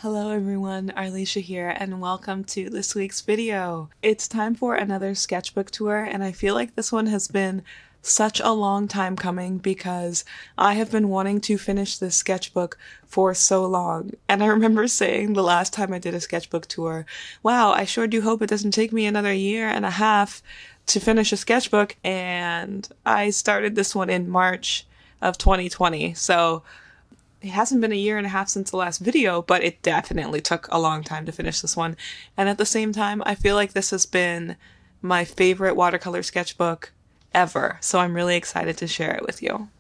Hello everyone, Arlisha here, and welcome to this week's video. It's time for another sketchbook tour, and I feel like this one has been such a long time coming because I have been wanting to finish this sketchbook for so long. And I remember saying the last time I did a sketchbook tour, wow, I sure do hope it doesn't take me another year and a half to finish a sketchbook, and I started this one in March of 2020, so it hasn't been a year and a half since the last video, but it definitely took a long time to finish this one. And at the same time, I feel like this has been my favorite watercolor sketchbook ever, so I'm really excited to share it with you.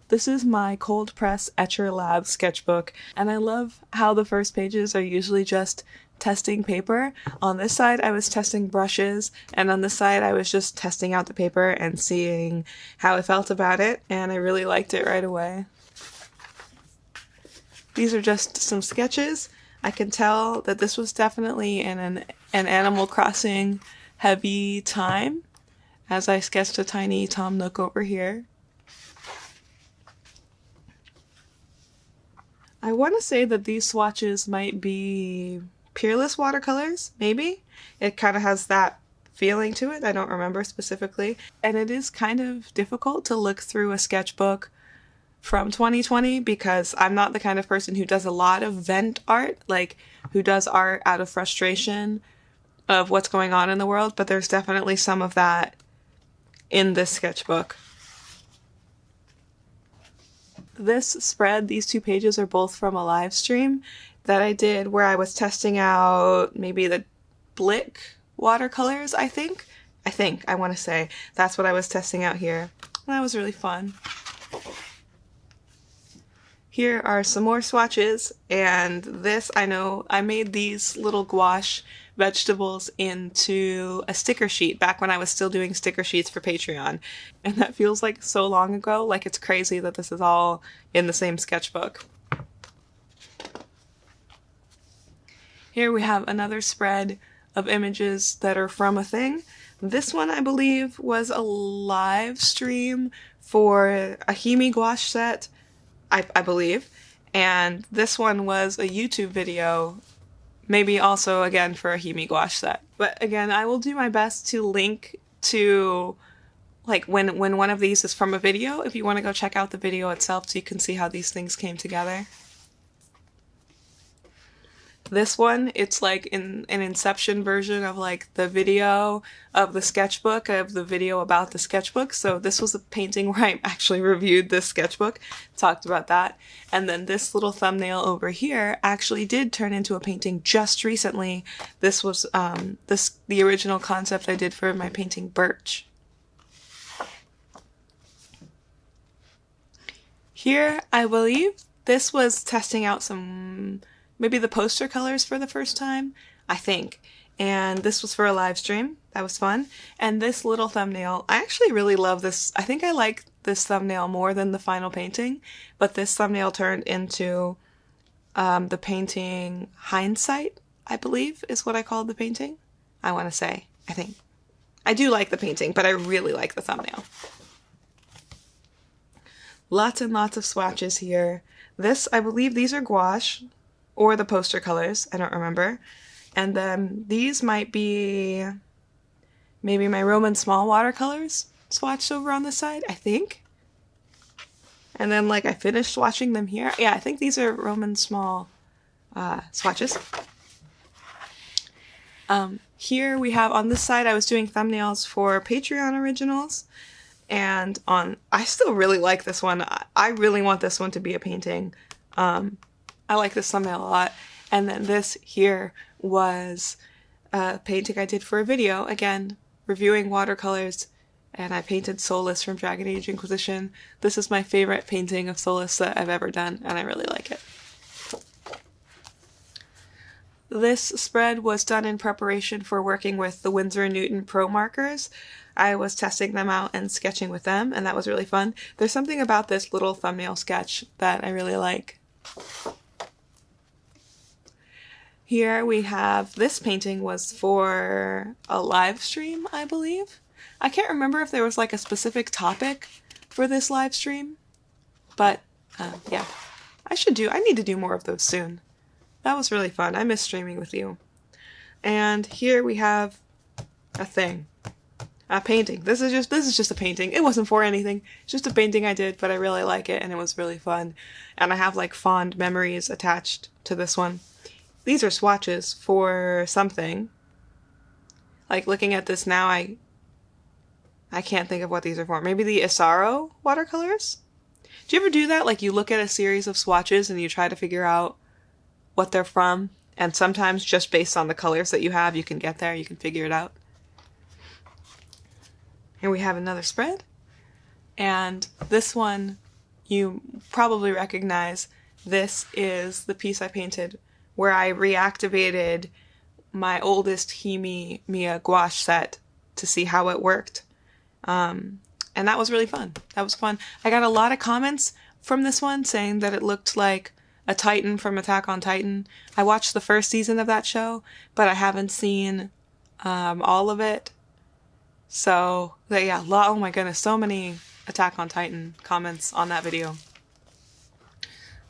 This is my cold press Etcher Lab sketchbook, and I love how the first pages are usually just testing paper. On this side I was testing brushes, and on this side I was just testing out the paper and seeing how I felt about it, and I really liked it right away. These are just some sketches. I can tell that this was definitely in an Animal Crossing heavy time, as I sketched a tiny Tom Nook over here. I want to say that these swatches might be Peerless watercolors, maybe? It kind of has that feeling to it. I don't remember specifically. And it is kind of difficult to look through a sketchbook from 2020 because I'm not the kind of person who does a lot of vent art, like who does art out of frustration of what's going on in the world, but there's definitely some of that in this sketchbook. This spread, these two pages are both from a live stream that I did where I was testing out maybe the Blick watercolors, I want to say. That's what I was testing out here. That was really fun. Here are some more swatches, and this, I know, I made these little gouache vegetables into a sticker sheet back when I was still doing sticker sheets for Patreon. And that feels like so long ago, like it's crazy that this is all in the same sketchbook. Here we have another spread of images that are from a thing. This one, I believe, was a live stream for a Himi gouache set, I believe. And this one was a YouTube video, maybe also again for a Himi gouache set. But again, I will do my best to link to like when one of these is from a video, if you want to go check out the video itself so you can see how these things came together. This one, it's like in an Inception version of like the video of the sketchbook, of the video about the sketchbook. So this was a painting where I actually reviewed this sketchbook, talked about that. And then this little thumbnail over here actually did turn into a painting just recently. This was the original concept I did for my painting Birch. Here, I believe this was testing out some maybe the poster colors for the first time, I think. And this was for a live stream. That was fun. And this little thumbnail, I actually really love this. I think I like this thumbnail more than the final painting, but this thumbnail turned into the painting Hindsight, I believe is what I called the painting. I want to say, I think. I do like the painting, but I really like the thumbnail. Lots and lots of swatches here. This, I believe these are gouache, or the poster colors, I don't remember. And then these might be maybe my Roman small watercolors swatched over on this side, I think. And then like I finished swatching them here. Yeah, I think these are Roman small swatches. Here we have on this side I was doing thumbnails for Patreon originals. And I still really like this one. I really want this one to be a painting. I like this thumbnail a lot. And then this here was a painting I did for a video, again, reviewing watercolors, and I painted Solus from Dragon Age Inquisition. This is my favorite painting of Solus that I've ever done, and I really like it. This spread was done in preparation for working with the Winsor & Newton Pro markers. I was testing them out and sketching with them, and that was really fun. There's something about this little thumbnail sketch that I really like. Here we have, this painting was for a live stream, I believe. I can't remember if there was like a specific topic for this live stream, but yeah. I need to do more of those soon. That was really fun. I miss streaming with you. And here we have a thing. A painting. This is just a painting. It wasn't for anything. It's just a painting I did, but I really like it and it was really fun. And I have like fond memories attached to this one. These are swatches for something. Like looking at this now, I can't think of what these are for. Maybe the Isaro watercolors? Do you ever do that? Like you look at a series of swatches and you try to figure out what they're from? And sometimes just based on the colors that you have, you can get there, you can figure it out. Here we have another spread. And this one you probably recognize. This is the piece I painted where I reactivated my oldest Himi Mia gouache set to see how it worked. And that was really fun. That was fun. I got a lot of comments from this one saying that it looked like a Titan from Attack on Titan. I watched the first season of that show, but I haven't seen all of it. So, yeah, oh my goodness, so many Attack on Titan comments on that video.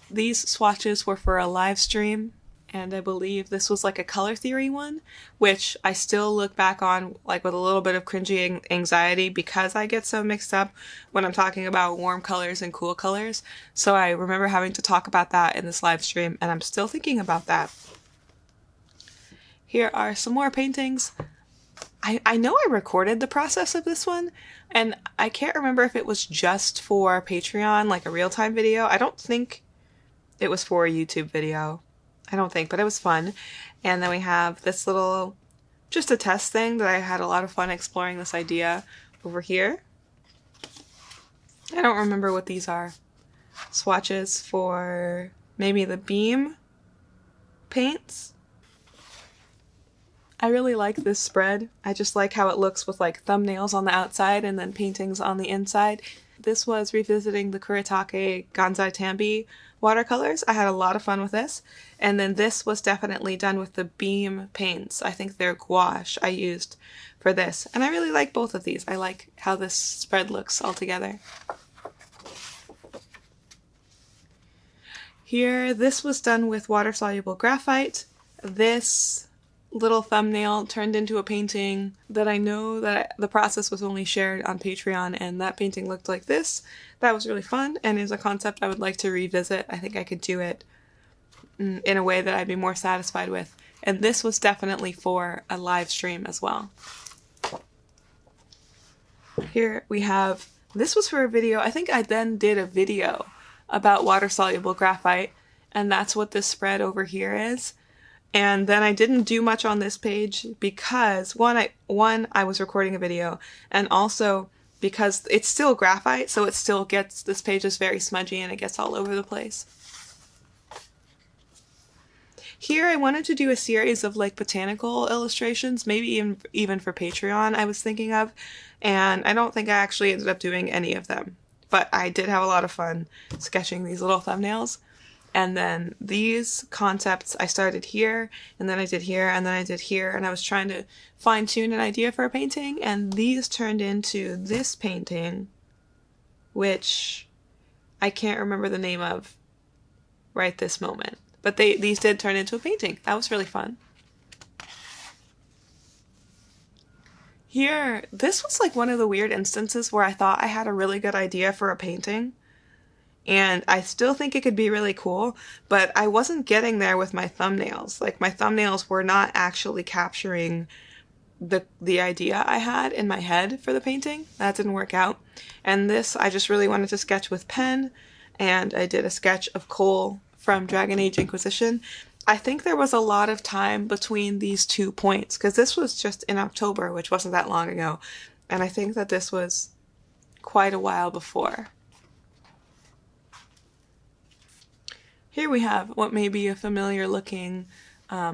These swatches were for a live stream, and I believe this was like a color theory one, which I still look back on like with a little bit of cringy anxiety because I get so mixed up when I'm talking about warm colors and cool colors. So I remember having to talk about that in this live stream, and I'm still thinking about that. Here are some more paintings. I know I recorded the process of this one, and I can't remember if it was just for Patreon, like a real-time video. I don't think it was for a YouTube video. I don't think, but it was fun. And then we have this little, just a test thing that I had a lot of fun exploring this idea over here. I don't remember what these are. Swatches for maybe the beam paints. I really like this spread. I just like how it looks with like thumbnails on the outside and then paintings on the inside. This was revisiting the Kuretake Gansai Tambi watercolors. I had a lot of fun with this. And then this was definitely done with the beam paints. I think they're gouache I used for this. And I really like both of these. I like how this spread looks all together. Here, this was done with water-soluble graphite. This little thumbnail turned into a painting that I know that the process was only shared on Patreon, and that painting looked like this. That was really fun and is a concept I would like to revisit. I think I could do it in a way that I'd be more satisfied with. And this was definitely for a live stream as well. Here we have, this was for a video. I think I then did a video about water-soluble graphite, and that's what this spread over here is. And then I didn't do much on this page because one, I was recording a video, and also because it's still graphite, so it still gets, this page is very smudgy and it gets all over the place. Here I wanted to do a series of like botanical illustrations, maybe even for Patreon I was thinking of, and I don't think I actually ended up doing any of them. But I did have a lot of fun sketching these little thumbnails. And then these concepts, I started here, and then I did here, and then I did here, and I was trying to fine-tune an idea for a painting, and these turned into this painting, which I can't remember the name of right this moment. But these did turn into a painting. That was really fun. Here, this was like one of the weird instances where I thought I had a really good idea for a painting, and I still think it could be really cool, but I wasn't getting there with my thumbnails. Like, my thumbnails were not actually capturing the idea I had in my head for the painting. That didn't work out. And this, I just really wanted to sketch with pen, and I did a sketch of Cole from Dragon Age Inquisition. I think there was a lot of time between these 2 points, because this was just in October, which wasn't that long ago, and I think that this was quite a while before. Here we have what may be a familiar looking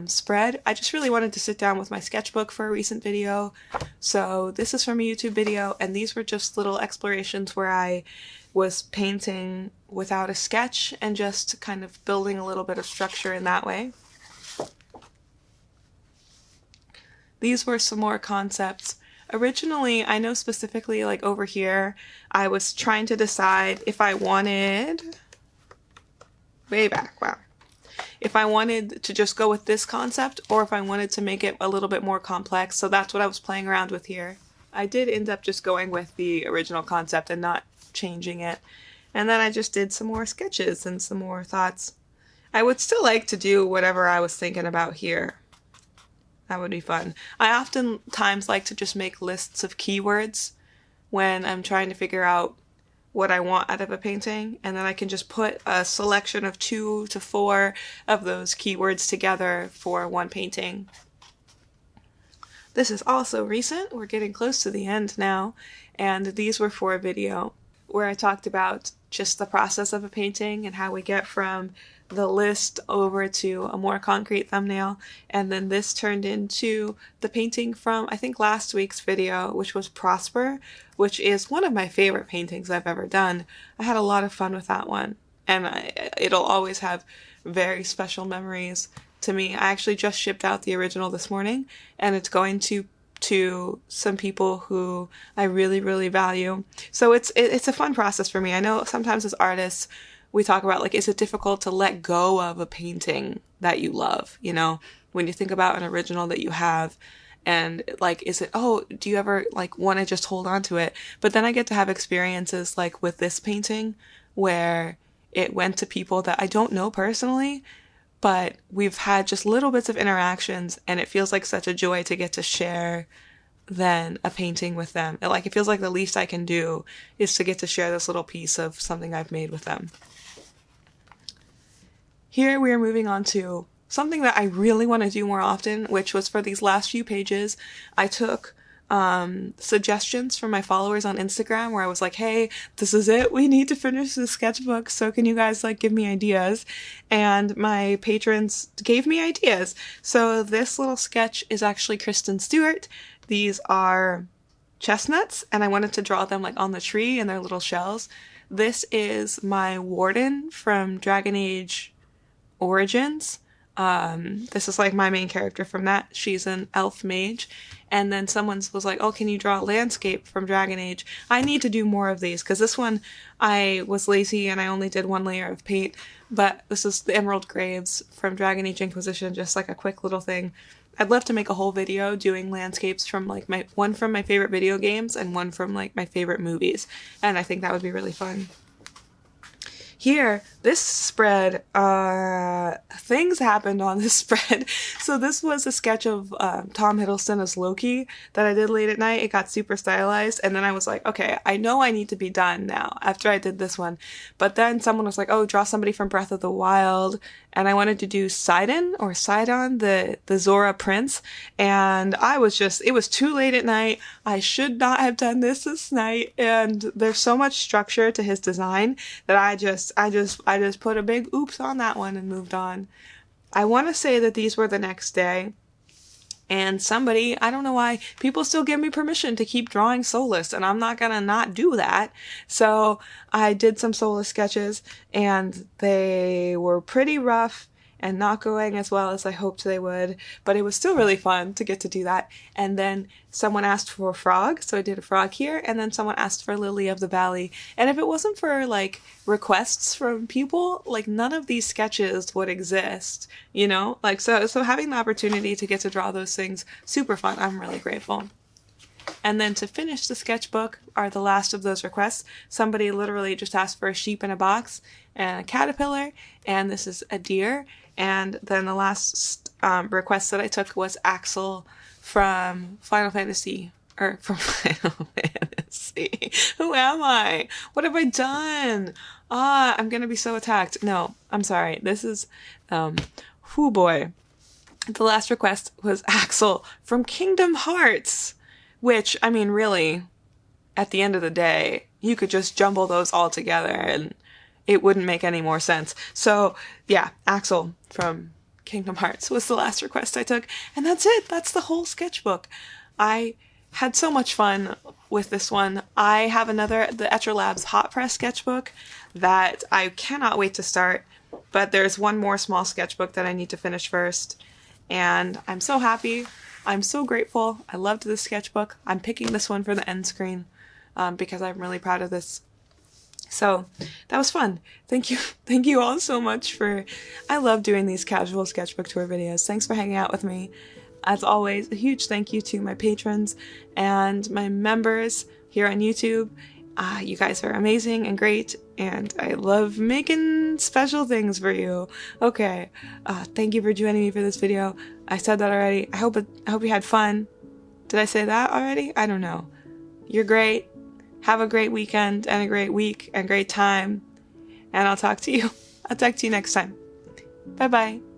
spread. I just really wanted to sit down with my sketchbook for a recent video. So this is from a YouTube video, and these were just little explorations where I was painting without a sketch and just kind of building a little bit of structure in that way. These were some more concepts. Originally, I know specifically like over here, I was trying to decide if I wanted way back, wow. If I wanted to just go with this concept or if I wanted to make it a little bit more complex. So that's what I was playing around with here. I did end up just going with the original concept and not changing it. And then I just did some more sketches and some more thoughts. I would still like to do whatever I was thinking about here. That would be fun. I oftentimes like to just make lists of keywords when I'm trying to figure out what I want out of a painting, and then I can just put a selection of 2 to 4 of those keywords together for one painting. This is also recent. We're getting close to the end now, and these were for a video where I talked about just the process of a painting and how we get from the list over to a more concrete thumbnail. And then this turned into the painting from, I think, last week's video, which was Prosper, which is one of my favorite paintings I've ever done. I had a lot of fun with that one, and it'll always have very special memories to me. I actually just shipped out the original this morning, and it's going to some people who I really, really value. So it's a fun process for me. I know sometimes as artists, we talk about, like, is it difficult to let go of a painting that you love? You know, when you think about an original that you have, and like, is it, oh, do you ever like want to just hold on to it? But then I get to have experiences like with this painting where it went to people that I don't know personally, but we've had just little bits of interactions, and it feels like such a joy to get to share then a painting with them. It feels like the least I can do is to get to share this little piece of something I've made with them. Here we are moving on to something that I really want to do more often, which was for these last few pages. I took suggestions from my followers on Instagram where I was like, hey, this is it. We need to finish the sketchbook. So can you guys like give me ideas? And my patrons gave me ideas. So this little sketch is actually Kristen Stewart. These are chestnuts, and I wanted to draw them like on the tree and their little shells. This is my warden from Dragon Age Origins. This is like my main character from that. She's an elf mage. And then someone was like, oh, can you draw a landscape from Dragon Age? I need to do more of these, because this one I was lazy and I only did 1 layer of paint. But this is the Emerald Graves from Dragon Age Inquisition, just like a quick little thing. I'd love to make a whole video doing landscapes from like one from my favorite video games and one from like my favorite movies. And I think that would be really fun. Here, this spread, things happened on this spread. So this was a sketch of Tom Hiddleston as Loki that I did late at night. It got super stylized, and then I was like, okay, I know I need to be done now after I did this one. But then someone was like, oh, draw somebody from Breath of the Wild, and I wanted to do Sidon, the Zora prince, and I was just, it was too late at night. I should not have done this night, and there's so much structure to his design that I just put a big oops on that one and moved on. I want to say that these were the next day, and somebody, I don't know why, people still give me permission to keep drawing Soulless, and I'm not gonna not do that. So I did some Soulless sketches, and they were pretty rough and not going as well as I hoped they would, but it was still really fun to get to do that. And then someone asked for a frog, so I did a frog here, and then someone asked for Lily of the Valley. And if it wasn't for like requests from people, like none of these sketches would exist, you know? Like so having the opportunity to get to draw those things, super fun. I'm really grateful. And then to finish the sketchbook are the last of those requests. Somebody literally just asked for a sheep in a box and a caterpillar, and this is a deer. And then the last request that I took was Axel from Final Fantasy. Who am I? What have I done? I'm gonna be so attacked. No, I'm sorry. This is, boy. The last request was Axel from Kingdom Hearts. Which, I mean, really, at the end of the day, you could just jumble those all together and it wouldn't make any more sense. So, yeah, Axel from Kingdom Hearts was the last request I took. And that's it. That's the whole sketchbook. I had so much fun with this one. I have the Etcher Labs Hot Press sketchbook that I cannot wait to start. But there's one more small sketchbook that I need to finish first. And I'm so happy. I'm so grateful. I loved this sketchbook. I'm picking this one for the end screen because I'm really proud of this So that was fun. Thank you. Thank you all so much I love doing these casual sketchbook tour videos. Thanks for hanging out with me. As always, a huge thank you to my patrons and my members here on YouTube. You guys are amazing and great, and I love making special things for you. Okay, thank you for joining me for this video. I said that already. I hope you had fun. Did I say that already? I don't know. You're great. Have a great weekend and a great week and great time. And I'll talk to you. I'll talk to you next time. Bye-bye.